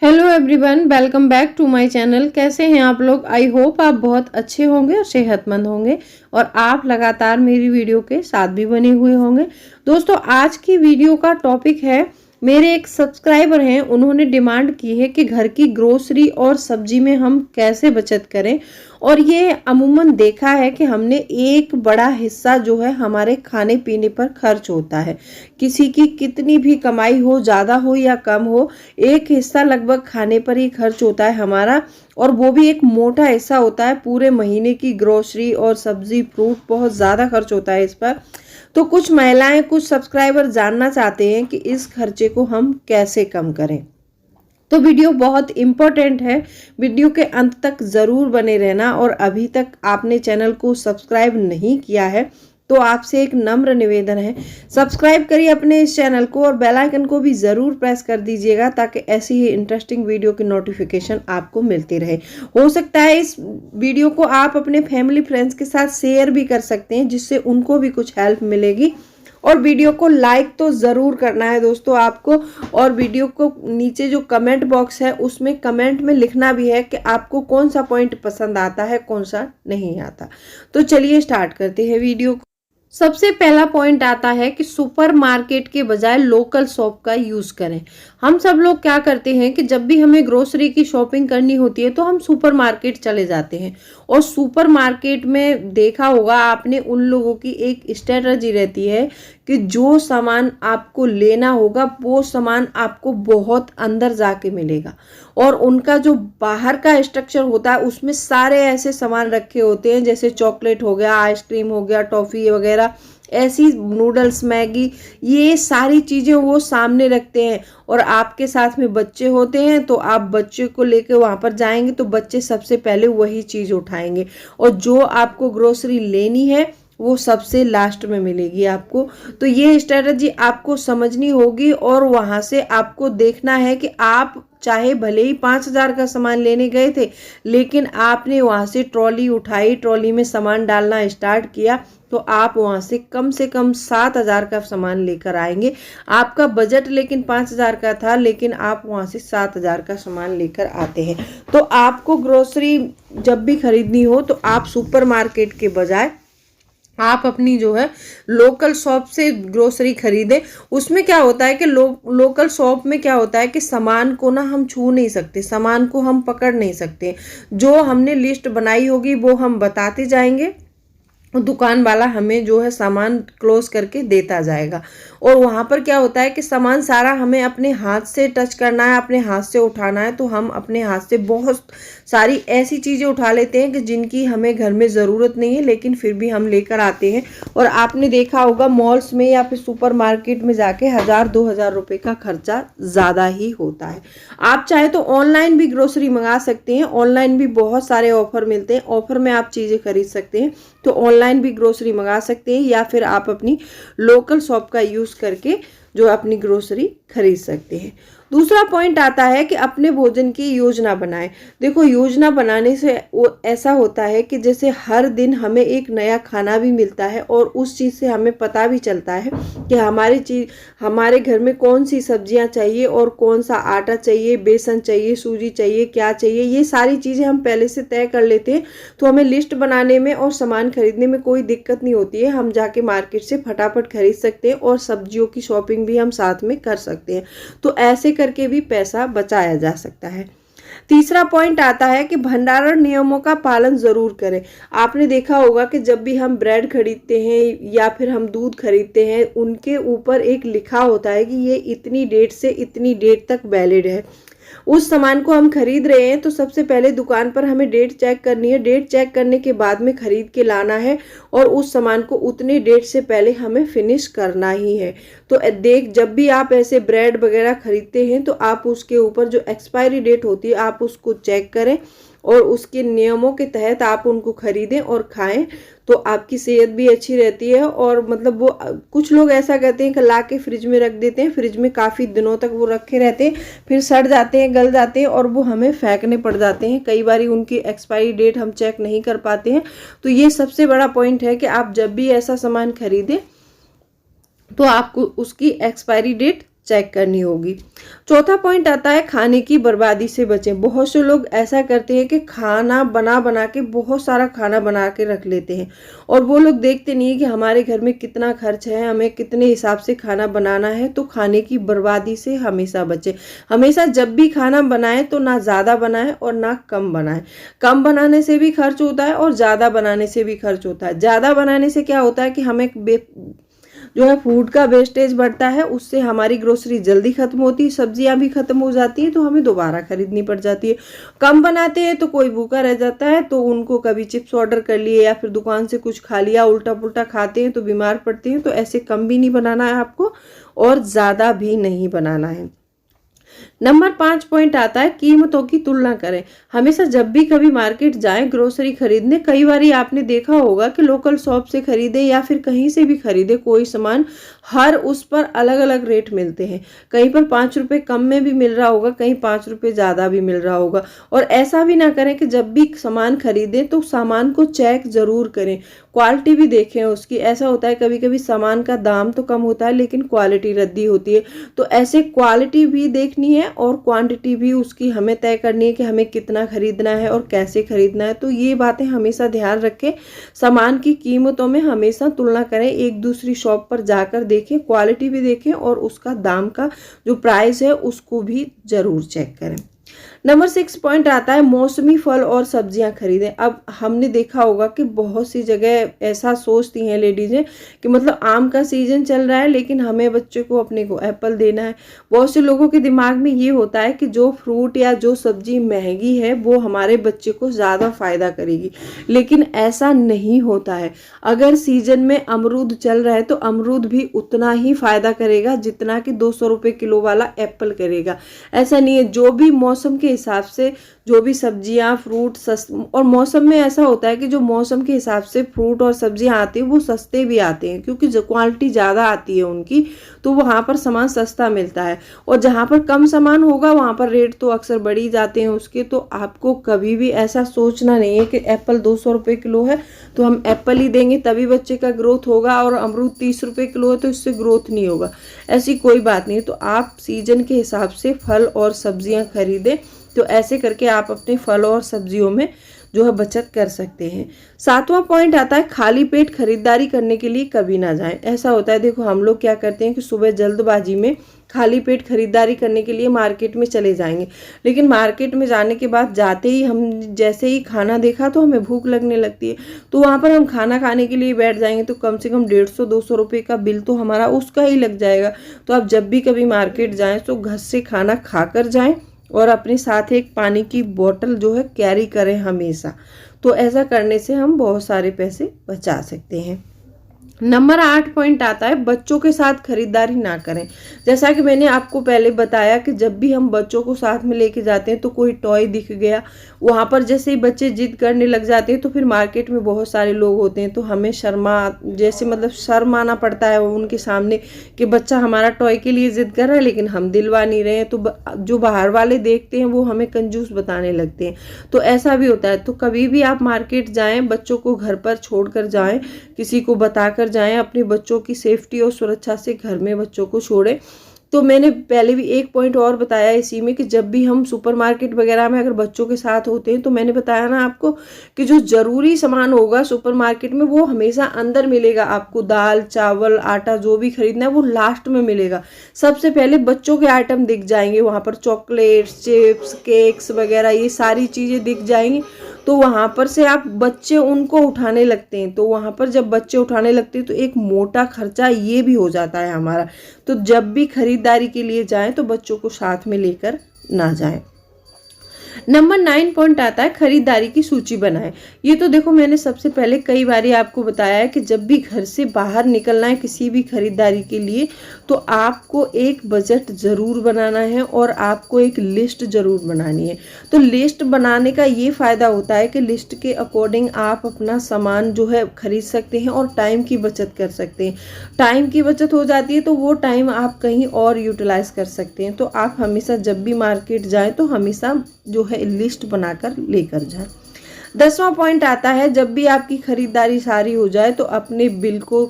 Hello everyone, welcome back to my channel. कैसे हैं आप लोग? आई होप आप बहुत अच्छे होंगे और सेहतमंद होंगे और आप लगातार मेरी वीडियो के साथ भी बने हुए होंगे। दोस्तों, आज की वीडियो का टॉपिक है, मेरे एक सब्सक्राइबर हैं, उन्होंने डिमांड की है कि घर की ग्रोसरी और सब्जी में हम कैसे बचत करें। और ये अमूमन देखा है कि हमने एक बड़ा हिस्सा जो है हमारे खाने पीने पर खर्च होता है। किसी की कितनी भी कमाई हो, ज़्यादा हो या कम हो, एक हिस्सा लगभग खाने पर ही खर्च होता है हमारा। और वो भी एक मोटा हिस्सा होता है। पूरे महीने की ग्रोसरी और सब्जी फ्रूट बहुत ज़्यादा खर्च होता है इस पर। तो कुछ महिलाएं, कुछ सब्सक्राइबर जानना चाहते हैं कि इस खर्चे को हम कैसे कम करें। तो वीडियो बहुत इम्पोर्टेंट है, वीडियो के अंत तक ज़रूर बने रहना। और अभी तक आपने चैनल को सब्सक्राइब नहीं किया है तो आपसे एक नम्र निवेदन है, सब्सक्राइब करिए अपने इस चैनल को और बेल आइकन को भी ज़रूर प्रेस कर दीजिएगा ताकि ऐसी ही इंटरेस्टिंग वीडियो की नोटिफिकेशन आपको मिलती रहे। हो सकता है इस वीडियो को आप अपने फैमिली फ्रेंड्स के साथ शेयर भी कर सकते हैं, जिससे उनको भी कुछ हेल्प मिलेगी। और वीडियो को लाइक तो ज़रूर करना है दोस्तों आपको। और वीडियो को नीचे जो कमेंट बॉक्स है उसमें कमेंट में लिखना भी है कि आपको कौन सा पॉइंट पसंद आता है, कौन सा नहीं आता। तो चलिए स्टार्ट करते हैं वीडियो को। सबसे पहला पॉइंट आता है कि सुपरमार्केट के बजाय लोकल शॉप का यूज करें। हम सब लोग क्या करते हैं कि जब भी हमें ग्रोसरी की शॉपिंग करनी होती है तो हम सुपरमार्केट चले जाते हैं। और सुपरमार्केट में देखा होगा आपने, उन लोगों की एक स्ट्रेटजी रहती है कि जो सामान आपको लेना होगा वो सामान आपको बहुत अंदर जाके मिलेगा। और उनका जो बाहर का स्ट्रक्चर होता है उसमें सारे ऐसे सामान रखे होते हैं, जैसे चॉकलेट हो गया, आइसक्रीम हो गया, टॉफ़ी वगैरह, ऐसी नूडल्स, मैगी, ये सारी चीज़ें वो सामने रखते हैं। और आपके साथ में बच्चे होते हैं तो आप बच्चे को लेके वहाँ पर जाएंगे तो बच्चे सबसे पहले वही चीज़ उठाएंगे। और जो आपको ग्रोसरी लेनी है वो सबसे लास्ट में मिलेगी आपको। तो ये स्ट्रेटजी आपको समझनी होगी और वहाँ से आपको देखना है कि आप चाहे भले ही 5,000 का सामान लेने गए थे, लेकिन आपने वहाँ से ट्रॉली उठाई, ट्रॉली में सामान डालना स्टार्ट किया तो आप वहाँ से कम 7,000 का सामान लेकर आएंगे। आपका बजट लेकिन 5,000 का था, लेकिन आप वहाँ से 7,000 का सामान लेकर आते हैं। तो आपको ग्रोसरी जब भी खरीदनी हो तो आप सुपरमार्केट के बजाय आप अपनी जो है लोकल शॉप से ग्रोसरी खरीदें। उसमें क्या होता है कि लोकल शॉप में क्या होता है कि सामान को ना हम छू नहीं सकते, सामान को हम पकड़ नहीं सकते। जो हमने लिस्ट बनाई होगी वो हम बताते जाएंगे, दुकान वाला हमें जो है सामान क्लोज करके देता जाएगा। और वहाँ पर क्या होता है कि सामान सारा हमें अपने हाथ से टच करना है, अपने हाथ से उठाना है। तो हम अपने हाथ से बहुत सारी ऐसी चीज़ें उठा लेते हैं कि जिनकी हमें घर में ज़रूरत नहीं है, लेकिन फिर भी हम लेकर आते हैं। और आपने देखा होगा मॉल्स में या फिर सुपरमार्केट में जाके 1,000-2,000 रुपये का खर्चा ज़्यादा ही होता है। आप चाहे तो ऑनलाइन भी ग्रोसरी मंगा सकते हैं, ऑनलाइन भी बहुत सारे ऑफर मिलते हैं, ऑफर में आप चीज़ें खरीद सकते हैं। तो ऑनलाइन भी ग्रोसरी मंगा सकते हैं या फिर आप अपनी लोकल शॉप का यूज़ करके जो अपनी ग्रोसरी खरीद सकते हैं। दूसरा पॉइंट आता है कि अपने भोजन की योजना बनाएं। देखो, योजना बनाने से ऐसा होता है कि जैसे हर दिन हमें एक नया खाना भी मिलता है और उस चीज़ से हमें पता भी चलता है कि हमारे घर में कौन सी सब्जियां चाहिए और कौन सा आटा चाहिए, बेसन चाहिए, सूजी चाहिए, क्या चाहिए, ये सारी चीज़ें हम पहले से तय कर लेते हैं। तो हमें लिस्ट बनाने में और सामान खरीदने में कोई दिक्कत नहीं होती है। हम जाके मार्केट से फटाफट खरीद सकते हैं और सब्जियों की शॉपिंग भी हम साथ में कर सकते हैं। तो ऐसे करके भी पैसा बचाया जा सकता है। तीसरा पॉइंट आता है कि भंडारण नियमों का पालन जरूर करें। आपने देखा होगा कि जब भी हम ब्रेड खरीदते हैं या फिर हम दूध खरीदते हैं, उनके ऊपर एक लिखा होता है कि ये इतनी डेट से इतनी डेट तक वैलिड है। उस सामान को हम खरीद रहे हैं तो सबसे पहले दुकान पर हमें डेट चेक करनी है, डेट चेक करने के बाद में खरीद के लाना है और उस सामान को उतनी डेट से पहले हमें फिनिश करना ही है। तो जब भी आप ऐसे ब्रेड वगैरह खरीदते हैं तो आप उसके ऊपर जो एक्सपायरी डेट होती है आप उसको चेक करें और उसके नियमों के तहत आप उनको खरीदें और खाएं। तो आपकी सेहत भी अच्छी रहती है। और मतलब वो कुछ लोग ऐसा करते हैं कि ला के फ्रिज में रख देते हैं, फ्रिज में काफ़ी दिनों तक वो रखे रहते हैं, फिर सड़ जाते हैं, गल जाते हैं और वो हमें फेंकने पड़ जाते हैं। कई बार उनकी एक्सपायरी डेट हम चेक नहीं कर पाते हैं। तो ये सबसे बड़ा पॉइंट है कि आप जब भी ऐसा सामान खरीदें तो आपको उसकी एक्सपायरी डेट चेक करनी होगी। चौथा पॉइंट आता है खाने की बर्बादी से बचें। बहुत से लोग ऐसा करते हैं कि खाना बना बना के बहुत सारा खाना बना के रख लेते हैं और वो लोग देखते नहीं है कि हमारे घर में कितना खर्च है, हमें कितने हिसाब से खाना बनाना है। तो खाने की बर्बादी से हमेशा बचें। हमेशा जब भी खाना बनाएं तो ना ज़्यादा बनाएं और ना कम बनाएं। कम बनाने से भी खर्च होता है और ज़्यादा बनाने से भी खर्च होता है। ज़्यादा बनाने से क्या होता है कि हमें जो है फूड का वेस्टेज बढ़ता है, उससे हमारी ग्रोसरी जल्दी खत्म होती है, सब्जियां भी खत्म हो जाती हैं तो हमें दोबारा खरीदनी पड़ जाती है। कम बनाते हैं तो कोई भूखा रह जाता है तो उनको कभी चिप्स ऑर्डर कर लिए या फिर दुकान से कुछ खा लिया, उल्टा पुल्टा खाते हैं तो बीमार पड़ते हैं। तो ऐसे कम भी नहीं बनाना है आपको और ज़्यादा भी नहीं बनाना है। नंबर 5 पॉइंट आता है कीमतों की तुलना करें। हमेशा जब भी कभी मार्केट जाएं ग्रोसरी खरीदने, कई बार आपने देखा होगा कि लोकल शॉप से खरीदे या फिर कहीं से भी खरीदे कोई सामान, हर उस पर अलग अलग रेट मिलते हैं। कहीं पर 5 रुपए कम में भी मिल रहा होगा, कहीं 5 रुपए ज़्यादा भी मिल रहा होगा। और ऐसा भी ना करें कि जब भी सामान खरीदें तो सामान को चेक ज़रूर करें, क्वालिटी भी देखें उसकी। ऐसा होता है कभी कभी सामान का दाम तो कम होता है लेकिन क्वालिटी रद्दी होती है। तो ऐसे क्वालिटी भी देखनी है और क्वांटिटी भी उसकी हमें तय करनी है कि हमें कितना खरीदना है और कैसे खरीदना है। तो ये बातें हमेशा ध्यान रखें। सामान की कीमतों में हमेशा तुलना करें, एक दूसरी शॉप पर जाकर देखें, क्वालिटी भी देखें और उसका दाम का जो प्राइस है उसको भी जरूर चेक करें। नंबर 6 पॉइंट आता है मौसमी फल और सब्जियां खरीदें। अब हमने देखा होगा कि बहुत सी जगह ऐसा सोचती हैं लेडीजें कि मतलब आम का सीजन चल रहा है लेकिन हमें बच्चे को अपने को एप्पल देना है। बहुत से लोगों के दिमाग में ये होता है कि जो फ्रूट या जो सब्जी महंगी है वो हमारे बच्चे को ज़्यादा फायदा करेगी, लेकिन ऐसा नहीं होता है। अगर सीजन में अमरूद चल रहा है तो अमरूद भी उतना ही फायदा करेगा जितना कि 200 रुपये किलो वाला एप्पल करेगा। ऐसा नहीं है, जो भी मौसम के हिसाब से जो भी सब्जियां फ्रूट और मौसम में ऐसा होता है कि जो मौसम के हिसाब से फ्रूट और सब्जियां आती हैं वो सस्ते भी आते हैं क्योंकि जो क्वालिटी ज़्यादा आती है उनकी, तो वहाँ पर सामान सस्ता मिलता है। और जहाँ पर कम सामान होगा वहाँ पर रेट तो अक्सर बढ़ ही जाते हैं उसके। तो आपको कभी भी ऐसा सोचना नहीं है कि एप्पल 200 रुपये किलो है तो हम एप्पल ही देंगे तभी बच्चे का ग्रोथ होगा और अमरूद 30 रुपये किलो है तो इससे ग्रोथ नहीं होगा। ऐसी कोई बात नहीं है। तो आप सीजन के हिसाब से फल और सब्जियां खरीदें। तो ऐसे करके आप अपने फल और सब्जियों में जो है बचत कर सकते हैं। 7वां पॉइंट आता है खाली पेट खरीदारी करने के लिए कभी ना जाएं। ऐसा होता है, देखो हम लोग क्या करते हैं कि सुबह जल्दबाजी में खाली पेट खरीदारी करने के लिए मार्केट में चले जाएंगे, लेकिन मार्केट में जाने के बाद जाते ही हम जैसे ही खाना देखा तो हमें भूख लगने लगती है, तो वहाँ पर हम खाना खाने के लिए बैठ जाएंगे तो कम से कम 150-200 रुपये का बिल तो हमारा उसका ही लग जाएगा। तो आप जब भी कभी मार्केट जाएँ तो घर से खाना खा कर जाएँ और अपने साथ एक पानी की बोतल जो है कैरी करें हमेशा। तो ऐसा करने से हम बहुत सारे पैसे बचा सकते हैं। नंबर 8 पॉइंट आता है बच्चों के साथ खरीदारी ना करें। जैसा कि मैंने आपको पहले बताया कि जब भी हम बच्चों को साथ में लेके जाते हैं तो कोई टॉय दिख गया, वहाँ पर जैसे ही बच्चे जिद करने लग जाते हैं तो फिर मार्केट में बहुत सारे लोग होते हैं तो हमें शर्म आना पड़ता है उनके सामने कि बच्चा हमारा टॉय के लिए जिद कर रहा है लेकिन हम दिलवा नहीं रहे हैं। तो जो बाहर वाले देखते हैं वो हमें कंजूस बताने लगते हैं। तो ऐसा भी होता है। तो कभी भी आप मार्केट जाएं बच्चों को घर पर छोड़ कर जाएं, किसी को बताकर जाएं, अपने बच्चों की सेफ्टी और सुरक्षा से घर में बच्चों को छोड़ें। तो मैंने पहले भी एक पॉइंट और बताया इसी में कि जब भी हम सुपरमार्केट वगैरह में अगर बच्चों के साथ होते हैं तो मैंने बताया ना आपको कि जो ज़रूरी सामान होगा सुपरमार्केट में वो हमेशा अंदर मिलेगा। आपको दाल चावल आटा जो भी खरीदना है वो लास्ट में मिलेगा। सबसे पहले बच्चों के आइटम दिख जाएंगे वहाँ पर, चॉकलेट्स चिप्स केक्स वगैरह ये सारी चीज़ें दिख जाएंगी। तो वहाँ पर से आप बच्चे उनको उठाने लगते हैं। तो वहाँ पर जब बच्चे उठाने लगते हैं तो एक मोटा खर्चा ये भी हो जाता है हमारा। तो जब भी खरीदारी के लिए जाएं तो बच्चों को साथ में लेकर ना जाएं। नंबर 9 पॉइंट आता है खरीदारी की सूची बनाएं। ये तो देखो मैंने सबसे पहले कई बार आपको बताया है कि जब भी घर से बाहर निकलना है किसी भी खरीदारी के लिए तो आपको एक बजट ज़रूर बनाना है और आपको एक लिस्ट ज़रूर बनानी है। तो लिस्ट बनाने का ये फ़ायदा होता है कि लिस्ट के अकॉर्डिंग आप अपना सामान जो है खरीद सकते हैं और टाइम की बचत कर सकते हैं। टाइम की बचत हो जाती है तो वो टाइम आप कहीं और यूटिलाइज कर सकते हैं। तो आप हमेशा जब भी मार्केट जाएं तो हमेशा जो है लिस्ट बनाकर लेकर जाएं। 10वां पॉइंट आता है जब भी आपकी खरीदारी सारी हो जाए तो अपने बिल को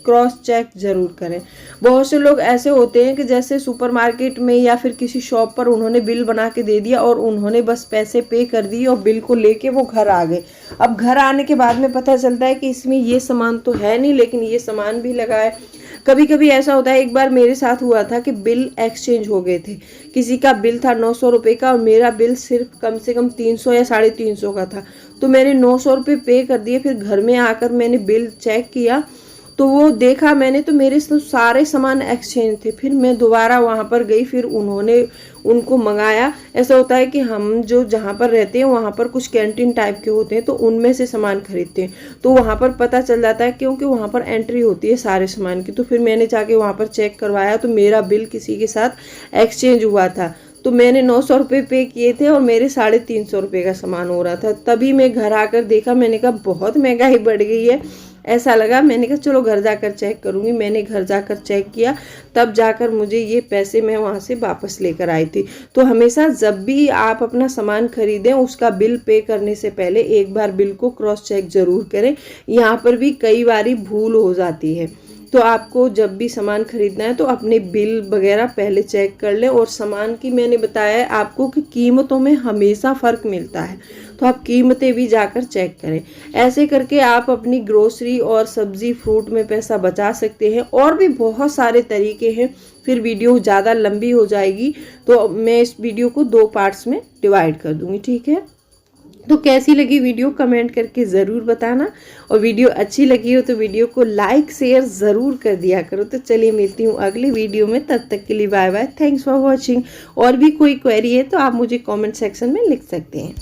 क्रॉस चेक ज़रूर करें। बहुत से लोग ऐसे होते हैं कि जैसे सुपरमार्केट में या फिर किसी शॉप पर उन्होंने बिल बना के दे दिया और उन्होंने बस पैसे पे कर दिए और बिल को लेके वो घर आ गए। अब घर आने के बाद में पता चलता है कि इसमें ये सामान तो है नहीं, लेकिन ये सामान भी लगा है। कभी कभी ऐसा होता है, एक बार मेरे साथ हुआ था कि बिल एक्सचेंज हो गए थे। किसी का बिल था 900 रुपये का और मेरा बिल सिर्फ कम से कम 300 या 350 का था। तो मैंने 900 रुपये पे कर दिए। फिर घर में आकर मैंने बिल चेक किया तो वो देखा मैंने, तो मेरे सारे सामान एक्सचेंज थे। फिर मैं दोबारा वहाँ पर गई, फिर उनको मंगाया। ऐसा होता है कि हम जो जहाँ पर रहते हैं वहाँ पर कुछ कैंटीन टाइप के होते हैं, तो उनमें से सामान खरीदते हैं। तो वहाँ पर पता चल जाता है क्योंकि वहाँ पर एंट्री होती है सारे सामान की। तो फिर मैंने जाके वहाँ पर चेक करवाया तो मेरा बिल किसी के साथ एक्सचेंज हुआ था। तो मैंने 900 रुपये पे किए थे और मेरे 350 रुपये का सामान हो रहा था। तभी मैं घर आकर देखा, मैंने कहा बहुत महंगाई बढ़ गई है। ऐसा लगा, मैंने कहा चलो घर जाकर चेक करूँगी। मैंने घर जाकर चेक किया, तब जाकर मुझे ये पैसे मैं वहाँ से वापस लेकर आई थी। तो हमेशा जब भी आप अपना सामान खरीदें उसका बिल पे करने से पहले एक बार बिल को क्रॉस चेक ज़रूर करें। यहाँ पर भी कई बारी भूल हो जाती है। तो आपको जब भी सामान खरीदना है तो अपने बिल वगैरह पहले चेक कर लें। और सामान की मैंने बताया है आपको कि कीमतों में हमेशा फ़र्क मिलता है, तो आप कीमतें भी जाकर चेक करें। ऐसे करके आप अपनी ग्रोसरी और सब्ज़ी फ्रूट में पैसा बचा सकते हैं। और भी बहुत सारे तरीके हैं। फिर वीडियो ज़्यादा लंबी हो जाएगी तो मैं इस वीडियो को 2 पार्ट्स में डिवाइड कर दूँगी, ठीक है। तो कैसी लगी वीडियो कमेंट करके ज़रूर बताना, और वीडियो अच्छी लगी हो तो वीडियो को लाइक शेयर ज़रूर कर दिया करो। तो चलिए मिलती हूँ अगली वीडियो में, तब तक के लिए bye bye, thanks for watching. और भी कोई क्वेरी है तो आप मुझे कमेंट सेक्शन में लिख सकते हैं।